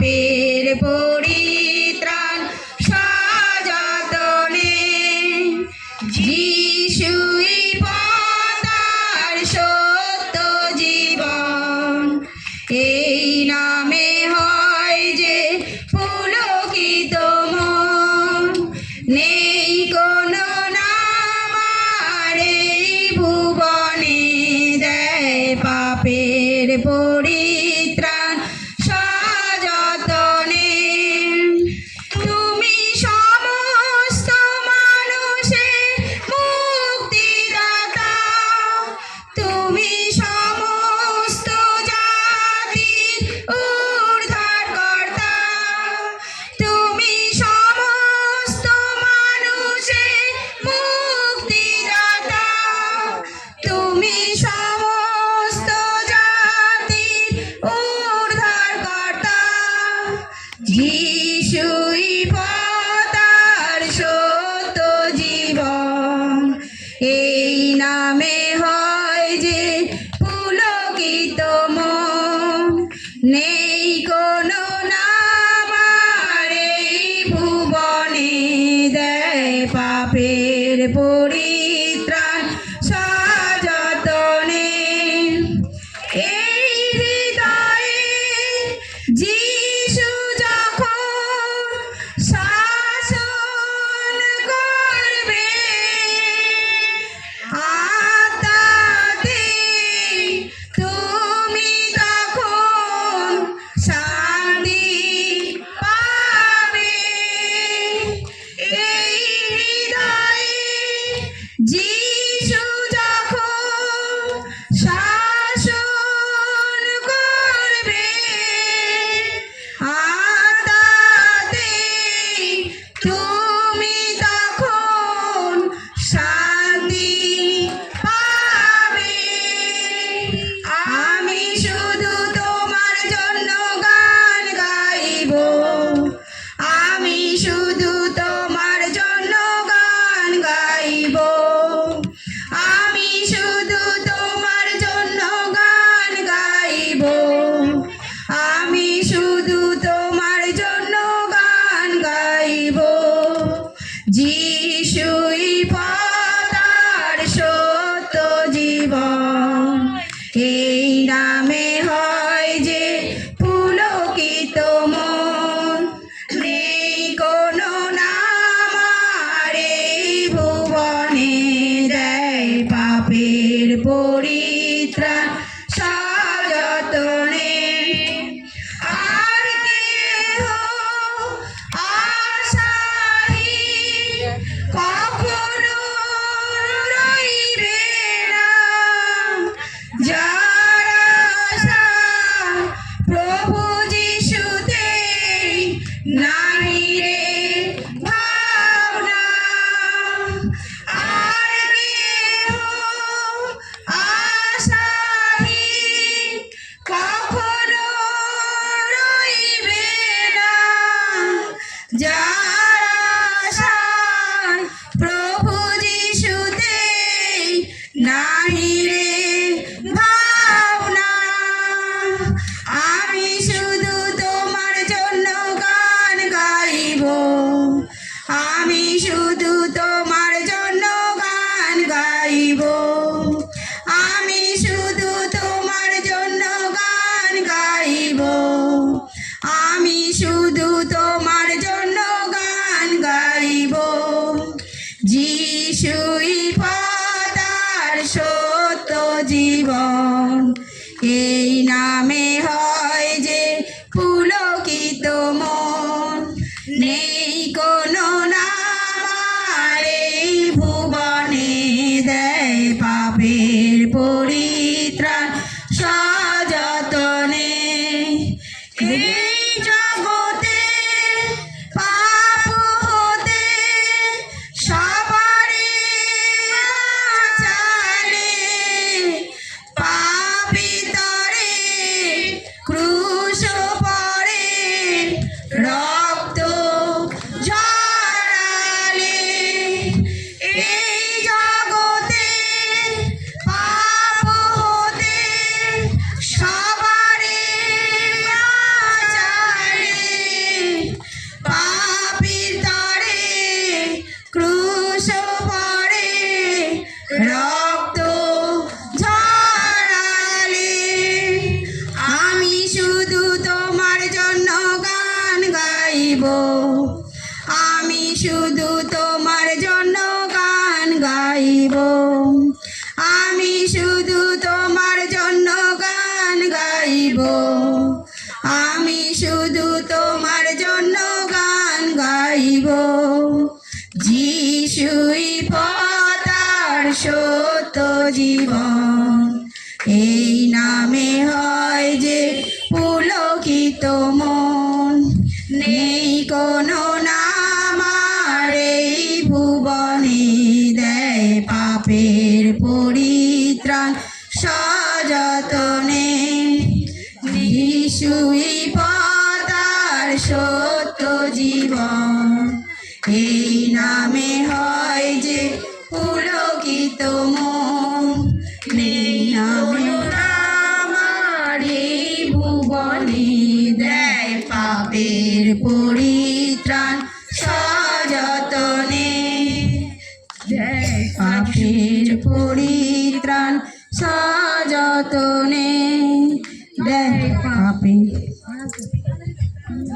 পাপের পরিত্রাণ সযতনে যিশুই পথ আর সত্য জীবন। এই নামে হয় যে পুলকিত মন, নেই কোনো নাম আর এই ভুবনে দেয় পাপের পরিত্রাণ সযতনে। তুমি সমস্ত মানুষের মুক্তিদাতা, তুমি সমস্ত জাতির উদ্ধারকর্তা, তুমি সমস্ত মানুষের মুক্তিদাতা, তুমি সমস্ত জাতির উদ্ধারকর্তা। যিশুই পথ আর সত্য জীবন, এই নামে হয় যে পুলকিত মন, নেই কোনো নাম আর এই ভুবনে দেয় পাপের পরিত্রাণ সযতনে। এই হৃদয়ে যিশু যখন শাসন করবে, আত্মাতে তুমি তখন শান্তি পাবে। এই হৃদয়ে যিশু যখন শাসন করবে, আত্মাতে তুমি তখন শান্তি পাবে। আমি শুধু তোমার জন্য গান গাইব, আমি শুধু তোমার জন্য গান গাইব, আমি শুধু তোমার জন্য গান গাইব, আমি শুধু তোমার জন্য গান গাইব। যিশুই পথ আর সত্য জীবন, এই নামে হয় যে পুলকিত মন, নেই কোনো নাম আর এই ভুবনে দেয় পাপের পরিত্রাণ সযতনে। আর কেহ আশাহীন কখনো রইবে না, যার আশা প্রভু যিশুতে নাহি রে ভাবনা। আর কেহ আশাহীন কখনো রইবে না, যার আশা প্রভু যিশুতে নাহি রে ভাবনা। আমি শুধু তোমার জন্য গান গাইব, আমি শুধু তোমার জন্য গান গাইব, আমি শুধু তোমার জন্য গান গাইব, আমি শুধু তোমার জন্য গান গাইব। যিশুই পথ আর সত্য জীবন, এই নামে হয় যে পুলকিত মন, নেই কোনো নাম আর এই ভুবনে দেয় পাপের পরিত্রাণ সযতনে। এই জগতে পাপ হতে সবারই আচারে, পাপিতরে ক্রুশ পরে রক্ত ঝরালে। এই জগতে পাপ হতে সবারই আচারে, গাইব, আমি শুধু তোমার জন্য গান গাইব, আমি শুধু তোমার জন্য গান গাইব, আমি শুধু তোমার জন্য গান গাইব। যিশুই পথ আর সত্য জীবন, এই নামে হয় যে পুলকিত মন। নেই কোনো নাম আর এই ভুবনে, দেয় পাপের পরিত্রাণ সযতনে। যিশুই পথ আর সত্য জীবন, এই নামে হয় যে পুলকিত মন।